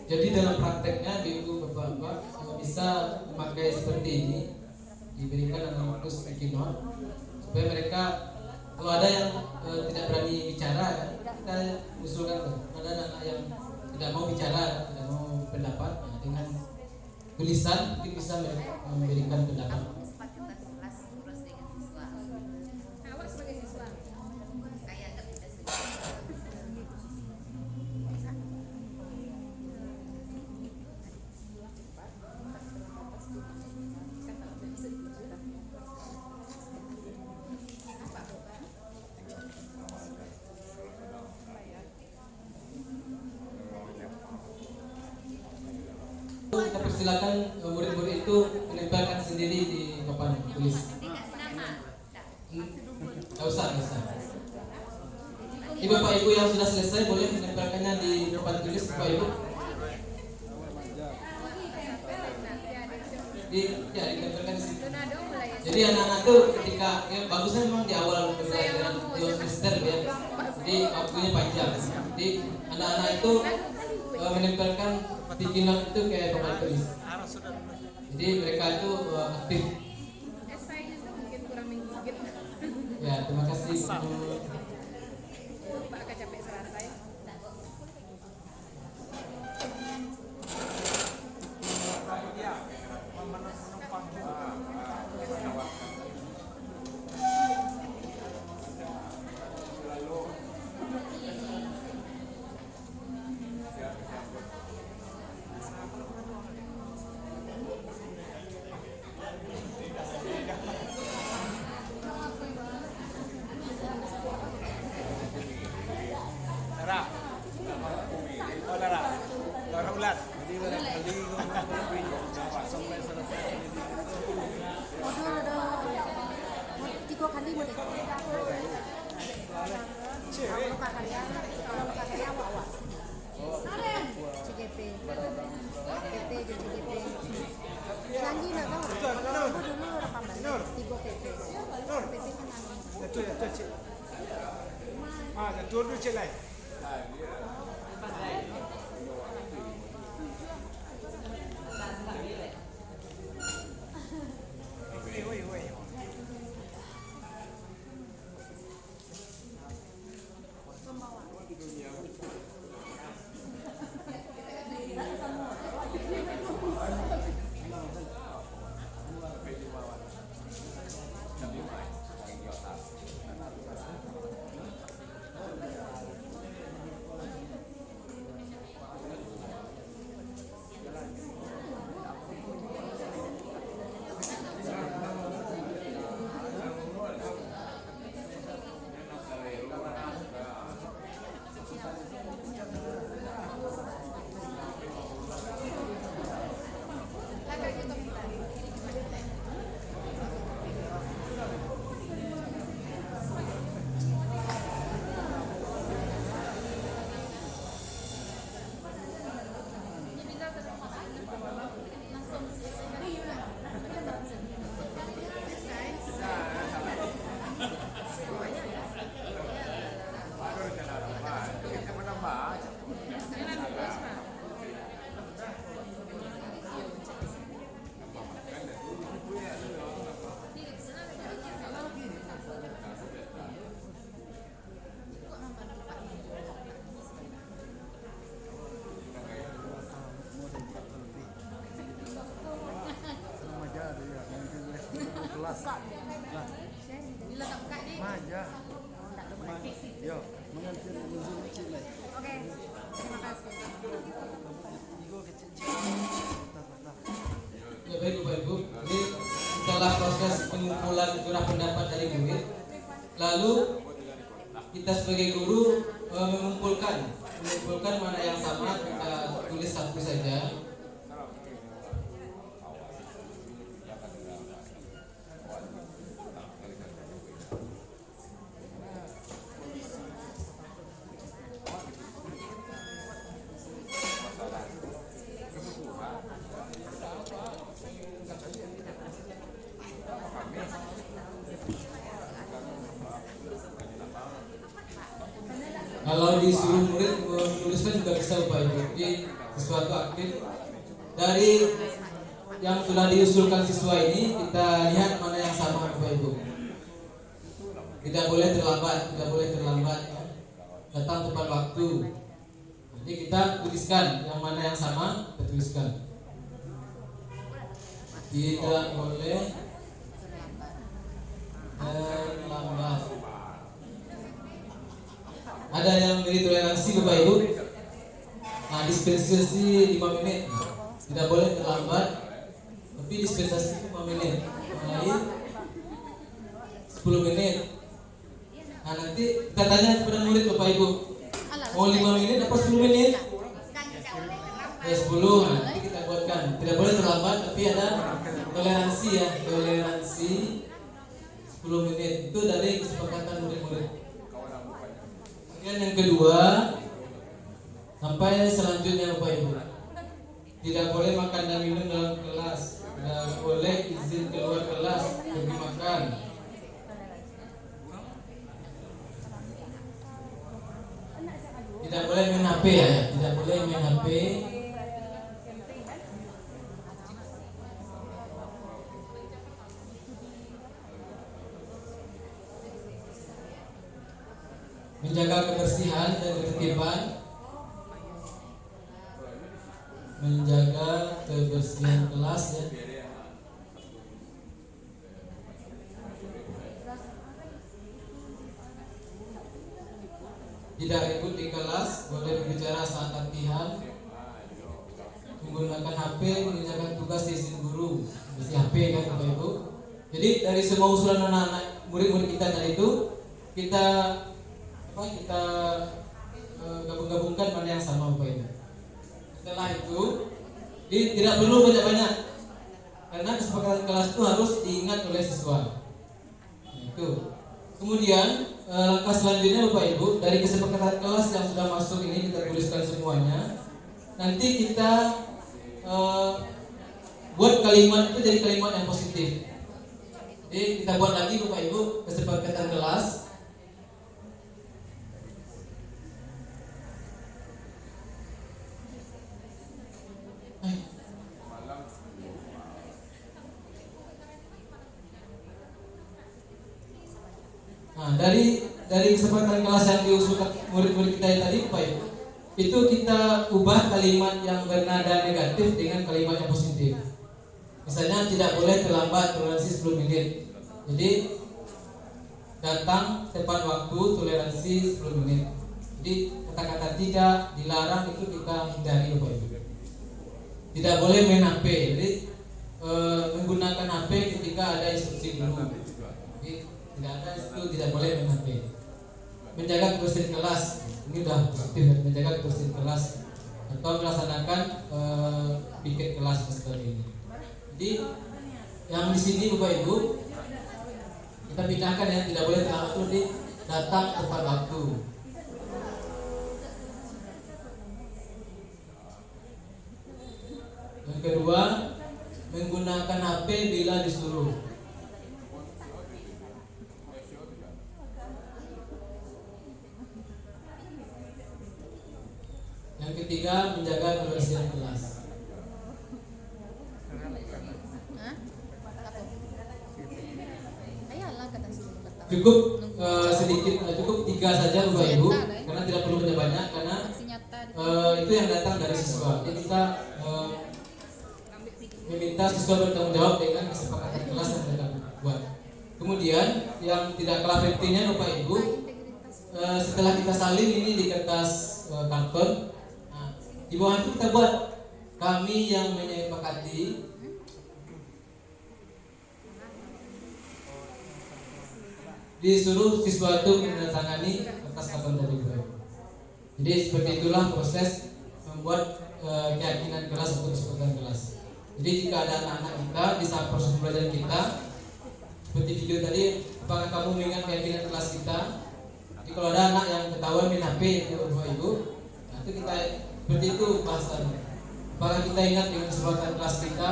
Jadi dalam prakteknya ibu bapak-bapak bisa memakai seperti ini, diberikan analisis bikinot supaya mereka kalau ada yang tidak berani bicara kan, kita usulkan tuh, ada anak yang tidak mau bicara, tidak mau pendapat, nah, dengan tulisan mungkin bisa mereka memberikan pendapat. Kesepakatan kelas terus dengan siswa. Awak sebagai siswa. Kayak nggak bisa sih. Kita persilakan murid-murid itu menempelkan sendiri di papan tulis. Nanti kasih nama. Nggak usah. Ini bapak ibu yang sudah selesai boleh menempelkannya di papan tulis bapak ibu. Ditempelkan di situ. Jadi anak-anak tuh ketika bagusnya memang di awal pembelajaran di semester ya. Jadi waktunya panjang. Jadi anak-anak itu menempelkan bikinan itu kayak papan tulis. Jadi mereka itu aktif. Esainya tuh mungkin kurang menggigit. Ya, terima kasih. Pak agak capek serasa ya. Modul ada 3 kali boleh. Kalau luka karya awak. CGP, PT, JGP. Janji nak tahu? Aku dulu 18, 3 PT. PT kan Tur dulu cek lain. Bila tak buka ni. Yo, mengajar mengajar kecil lain. Okey. Terima kasih. Ya baik Bapak Ibu, ini setelah proses pengumpulan curah pendapat dari murid, lalu kita sebagai guru mengumpulkan mana yang sama kita tulis satu saja. Kalau disuruh murid menuliskan juga bisa Bapak Ibu. Jadi sesuatu aktif dari yang sudah diusulkan siswa ini, kita lihat mana yang sama Bapak Ibu. Tidak boleh terlambat ya. Datang tepat waktu. Jadi kita tuliskan yang mana yang sama, kita tuliskan. Tidak boleh terlambat. Ada yang beri toleransi Bapak Ibu. Nah, dispensasi 5 menit. Tidak boleh terlambat. Tapi dispensasi 5 menit. Lain 10 menit. Nah, nanti kita tanya kepada murid Bapak Ibu, mau 5 menit apa 10 menit? Ya 10, nanti kita buatkan. Tidak boleh terlambat, tapi ada toleransi ya, toleransi 10 menit. Itu dari kesepakatan murid-murid. Kemudian yang kedua, sampai selanjutnya Bapak Ibu, tidak boleh makan dan minum dalam kelas, tidak boleh izin keluar kelas pergi makan. Tidak boleh main HP ya, tidak boleh main HP. Menjaga kebersihan dan ketertiban. Menjaga kebersihan kelas ya. Tidak ribut di kelas, boleh berbicara saat latihan. Menggunakan HP, mengerjakan tugas di izin guru. Mesti HP kan Bapak Ibu. Jadi dari semua usulan anak-anak murid-murid kita tadi itu, kita gabung-gabungkan mana yang sama Bapak Ibu. Setelah itu, tidak perlu banyak-banyak, karena kesepakatan kelas itu harus diingat oleh siswa. Itu. Kemudian langkah selanjutnya Bapak Ibu, dari kesepakatan kelas yang sudah masuk ini kita tuliskan semuanya. Nanti kita buat kalimat itu jadi kalimat yang positif. Jadi kita buat lagi Bapak Ibu kesepakatan kelas. Nah, dari kesepakatan kelas yang diusulkan murid-murid kita yang tadi Bapak Ibu, itu kita ubah kalimat yang bernada negatif dengan kalimat yang positif. Misalnya tidak boleh terlambat, toleransi 10 menit. Jadi datang tepat waktu, toleransi 10 menit. Jadi kata-kata tidak, dilarang itu kita hindari Bapak Ibu. Tidak boleh main HP. Jadi menggunakan HP ketika ada instruksi guru. Jadi tidak ada itu, tidak boleh main HP. Menjaga kebersihan kelas, ini sudah aktif, menjaga kebersihan kelas atau melaksanakan piket kelas seperti ini. Jadi yang di sini Bapak Ibu kita pindahkan ya, tidak boleh terlambat, di datang tepat waktu. Yang kedua, menggunakan HP bila disuruh. Yang ketiga, menjaga kebersihan kelas. Cukup sedikit, cukup 3 saja Bapak Ibu, karena tidak perlu banyak-banyak, karena itu yang datang dari siswa. Jadi kita meminta siswa bertanggung jawab dengan kesepakatan kelas yang mereka buat. Kemudian yang tidak kalah pentingnya Bapak Ibu, setelah kita salin ini di kertas karton, di bawah itu kita buat kami yang menyepakati disuruh siswa itu menandatangani kertas karton tadi Bapak Ibu. Jadi seperti itulah proses membuat keyakinan kelas untuk kesepakatan kelas. Jadi jika ada anak-anak kita di saat proses belajar kita, seperti video tadi, apakah kamu mengingat keyakinan kelas kita? Jadi kalau ada anak yang ketahuan main HP itu Bapak Ibu, itu kita seperti itu bahasannya. Apakah kita ingat dengan kesepakatan kelas kita?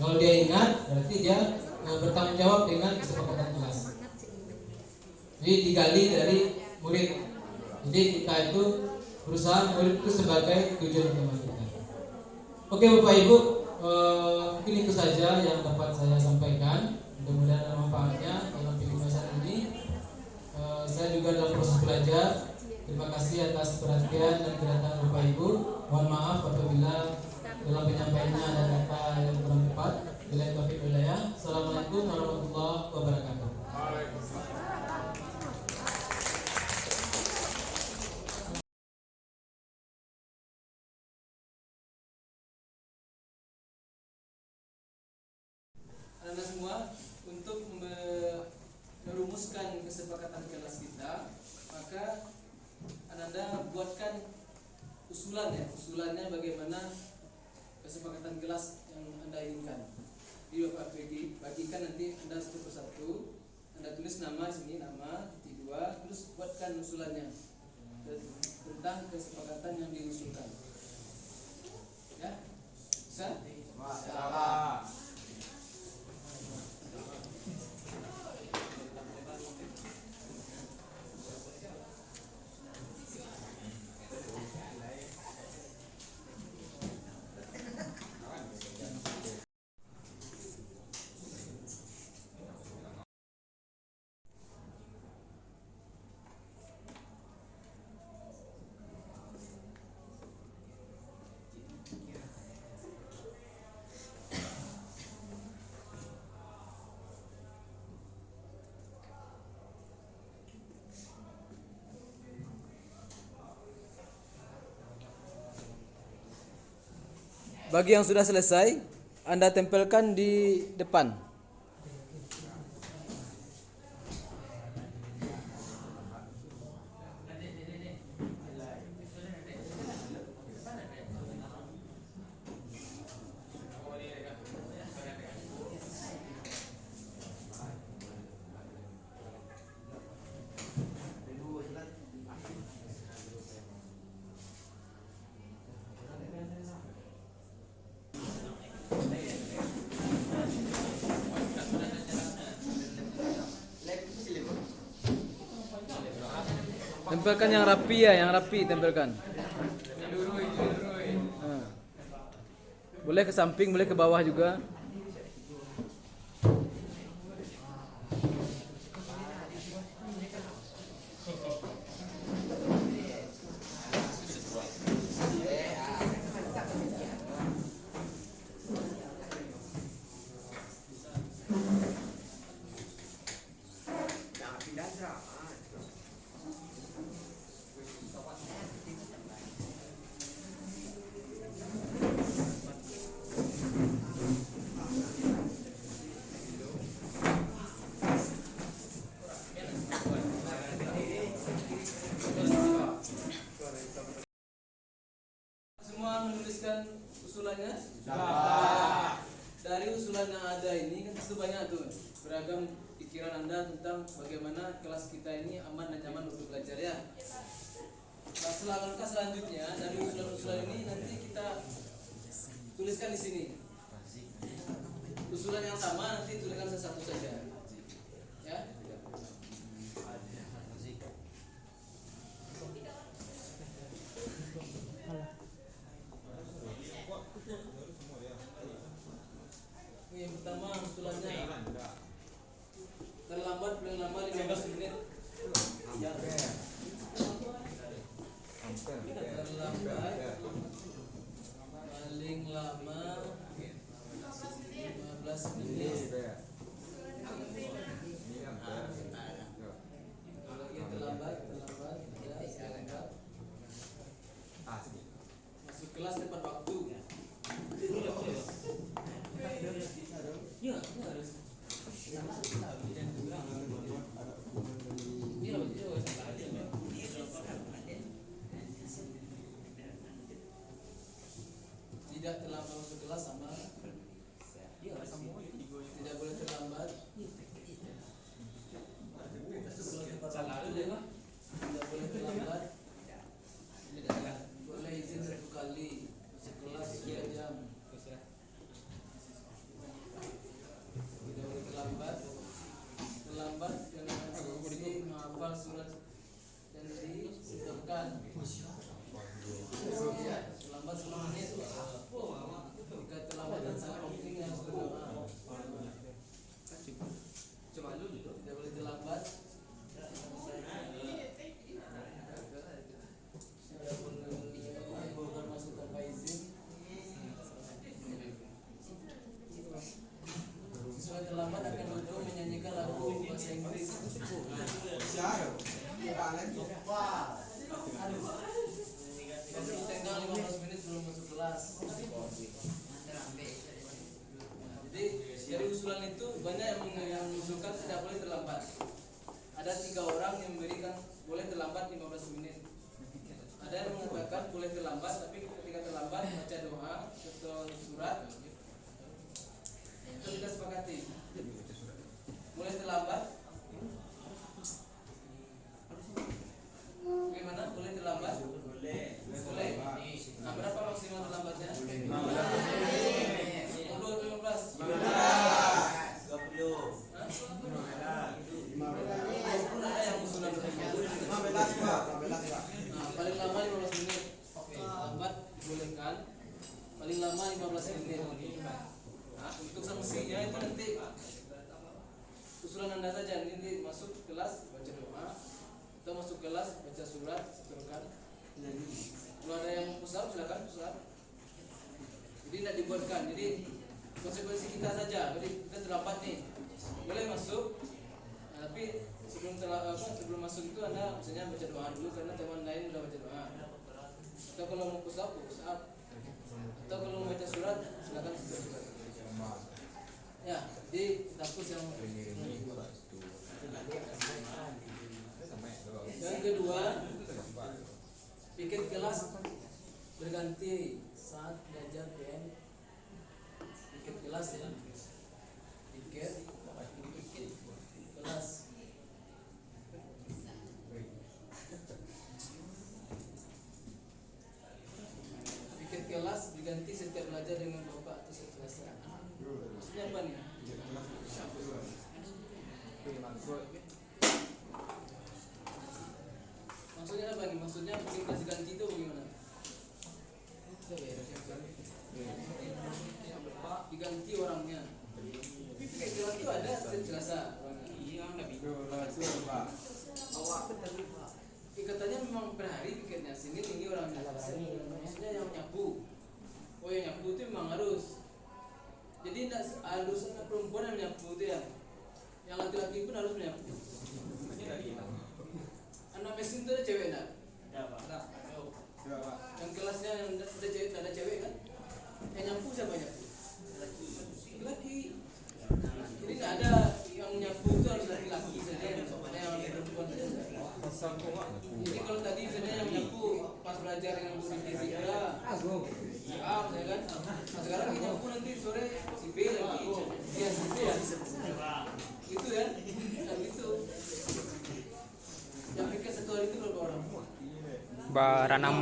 Kalau dia ingat, berarti dia bertanggung jawab dengan kesepakatan kelas. Jadi digali dari murid Jadi kita itu berusaha murid itu sebagai tujuan utama kita. Oke Bapak Ibu, mungkin itu saja yang dapat saya sampaikan. Mudah-mudahan ada manfaatnya dalam pembahasan ini. Saya juga dalam proses belajar. Terima kasih atas perhatian dan kedatangan Bapak Ibu. Mohon maaf apabila dalam penyampaiannya ada kata yang kurang tepat. Bila taufiq hidayah. Assalamualaikum warahmatullahi wabarakatuh. Anda semua, untuk merumuskan kesepakatan kelas kita, maka Anda buatkan usulannya bagaimana kesepakatan kelas yang Anda inginkan. Di Bapak bagikan nanti Anda satu persatu. Anda tulis nama di sini, nama, titik 2, terus buatkan usulannya tentang kesepakatan yang diusulkan. Ya, bisa? Masalah. Bagi yang sudah selesai, Anda tempelkan di depan. Tempelkan yang rapi ya, yang rapi tempelkan. Boleh ke samping, boleh ke bawah juga. Menuliskan usulannya? Dari usulan yang ada ini kan itu banyak tuh beragam pikiran Anda tentang bagaimana kelas kita ini aman dan nyaman untuk belajar ya. Nah, langkah selanjutnya dari usulan-usulan ini nanti kita tuliskan di sini. Usulan yang sama nanti tuliskan satu saja. Ya. Yang pertama usulannya terlambat paling lama 15 menit. Ya. Terlambat paling lama 15 menit. terlambat 10 menit. Jika terlambat dan sangat penting yang berdoa. Tidak boleh terlambat. Bukan masuk tanpa izin. Siswa terlambat akan duduk menyanyikan lagu bahasa Inggris. Tengah 15 menit sebelum masuk kelas. Jadi dari usulan itu banyak yang mengusulkan tidak boleh terlambat. Ada 3 orang yang memberikan boleh terlambat 15 menit. Ada yang mengatakan boleh terlambat, tapi ketika terlambat baca doa atau surat. Itu kita sepakati. Boleh terlambat. Bagaimana? Boleh terlambat? Boleh. Nah, berapa maksimal terlambatnya? 10 atau 15? 20. Ada yang usulan 15, Pak. Nah, paling lama 15 menit. Lambat bolehkan. Paling lama 15 menit. Nah, untuk sanksinya itu nanti usulan Anda saja. Nanti masuk kelas baca doa, atau masuk kelas baca surat, seterusnya. Kalau ada yang pusat silakan pusat. Jadi tidak dibuatkan. Jadi konsekuensi kita saja. Jadi kita terlambat nih, boleh masuk. Nah, tapi sebelum masuk itu Anda misalnya baca doa dulu karena teman lain sudah baca doa. Atau kalau mau pusat. Atau kalau mau baca surat silakan surat. Ya, jadi dapus yang kedua, pikir kelas berganti saat belajar PM. Pikir kelas ya. Pikir kelas. Pikir kelas diganti setiap belajar dengan bapak atau seterusnya. Maksudnya apa nih? Maksudnya apa nih? Maksudnya pikir kelas diganti itu bagaimana? Diganti orangnya. Pikir kelas itu ada setiap Selasa. Ikatannya memang per hari pikirnya. Sini ini orangnya. Maksudnya yang nyapu. Oh yang nyapu itu memang harus. Jadi tidak harus anak perempuan yang menyapu itu ya. Yang laki-laki pun harus menyapu. Anak mesin itu ada cewek enggak? Ada. Yang kelasnya yang ada cewek kan? Yang nyapu siapa nyapu? Laki. Jadi tidak ada yang nyapu itu harus laki-laki saja. Ada yang perempuan saja. Jadi kalau tadi misalnya yang nyapu pas belajar dengan guru fisika, A, saya kan. Nah, sekarang yang nyapu nanti sore si B lagi, dia si B ya. Gitu ya, nah, gitu. Yang pikir satu hari itu berapa orang? Baranam.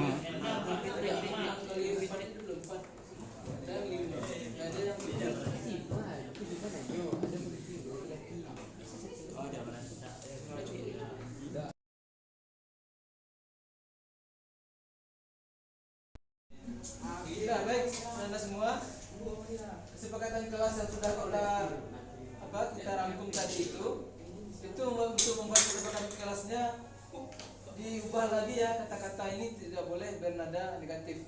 Kali 4 itu belum 4. Dan 5. Ada yang ya, baik, Anda semua. Kesepakatan kelas yang sudah kita rangkum tadi itu untuk membuat kesepakatan kelasnya diubah lagi ya, kata-kata ini tidak boleh bernada negatif.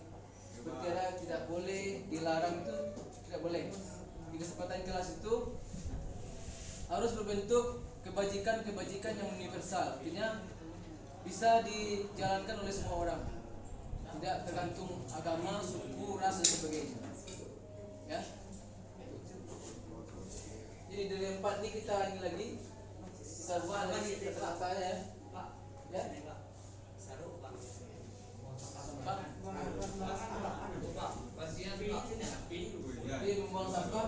Seperti tidak boleh, dilarang itu tidak boleh. Di kesepakatan kelas itu harus berbentuk kebajikan yang universal, artinya bisa dijalankan oleh semua orang. Tidak tergantung agama, suku, ras dan sebagainya. Ya. Jadi dari 4 ini kita ini lagi kita buat lagi kata-katanya ya. Ya. Jadi membuang sampah.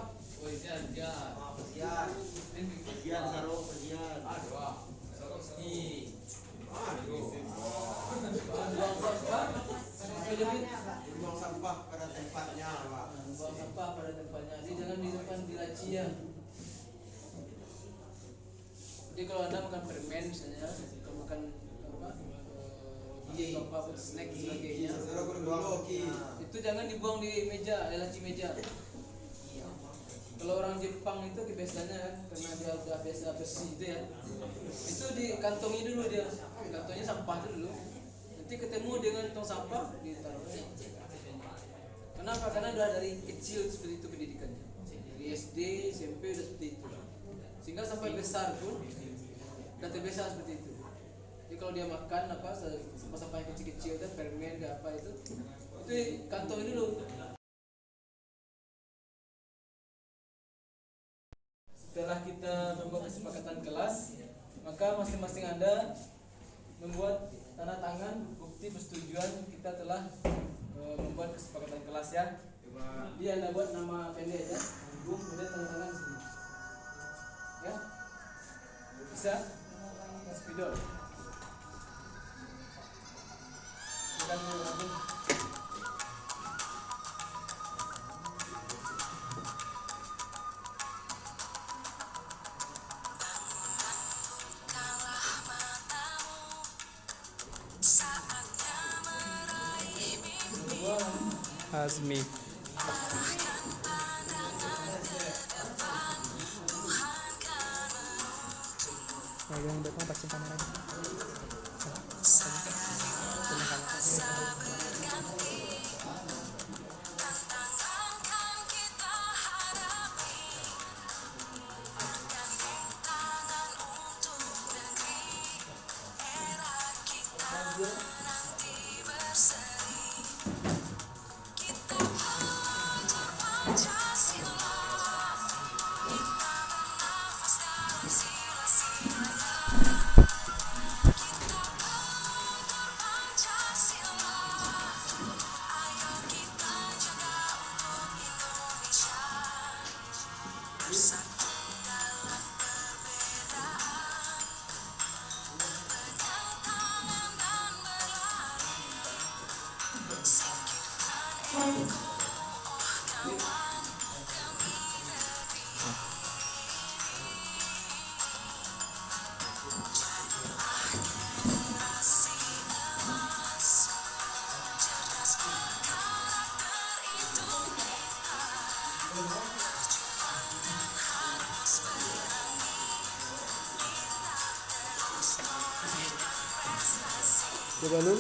Buang sampah pada tempatnya, Pak. Buang sampah pada tempatnya. Jadi jangan di depan di laci ya. Jadi kalau Anda makan permen misalnya, kalau makan roti top up snack dan sebagainya. Itu jangan dibuang di meja, laci meja. Kalau orang Jepang itu biasanya kan, karena dia udah biasa bersih itu ya, itu dikantongi dulu dia, kantongnya sampah itu dulu. Nanti ketemu dengan tong sampah ditaruh. Kenapa? Karena udah dari kecil seperti itu pendidikannya. Dari SD, SMP udah seperti itu. Sehingga sampai besar pun udah terbiasa seperti itu. Jadi kalau dia makan apa sampah-sampah yang kecil-kecil itu permen ke apa itu kantongin dulu. Setelah kita membuat kesepakatan kelas, maka masing-masing Anda membuat tanda tangan bukti persetujuan kita telah membuat kesepakatan kelas ya. Dia Anda buat nama pendek ya, kemudian tanda tangan di sini. Ya, bisa? Mas Pidol. Silakan mengambil. Azmi. Yang depan pasti kamera. Balloon.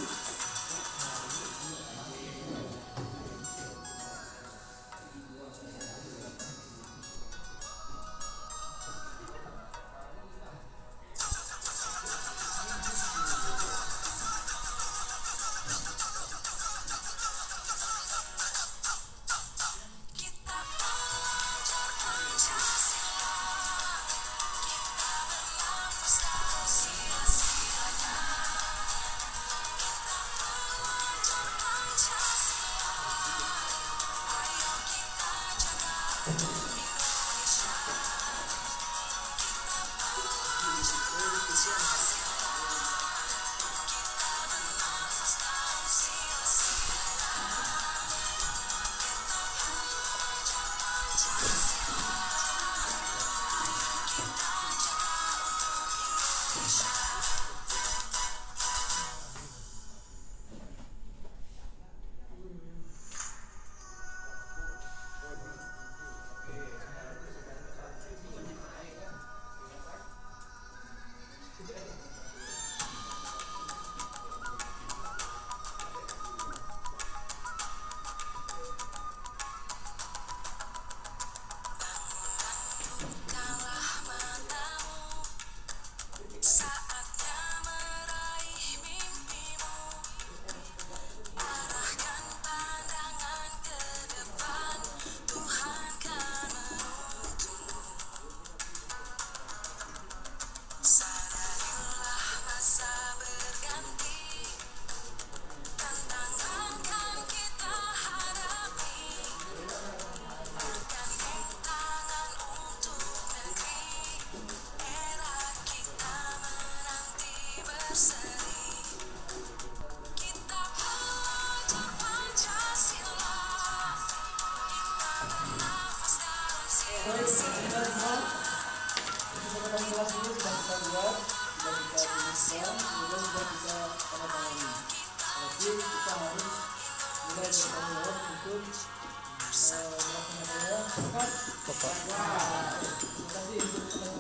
Kelas ini sudah kita buat, sudah kita tuliskan, kemudian sudah kita tanda tangani. Tapi kita harus mulai bertanggung jawab untuk melaksanakannya tepat. Terima kasih untuk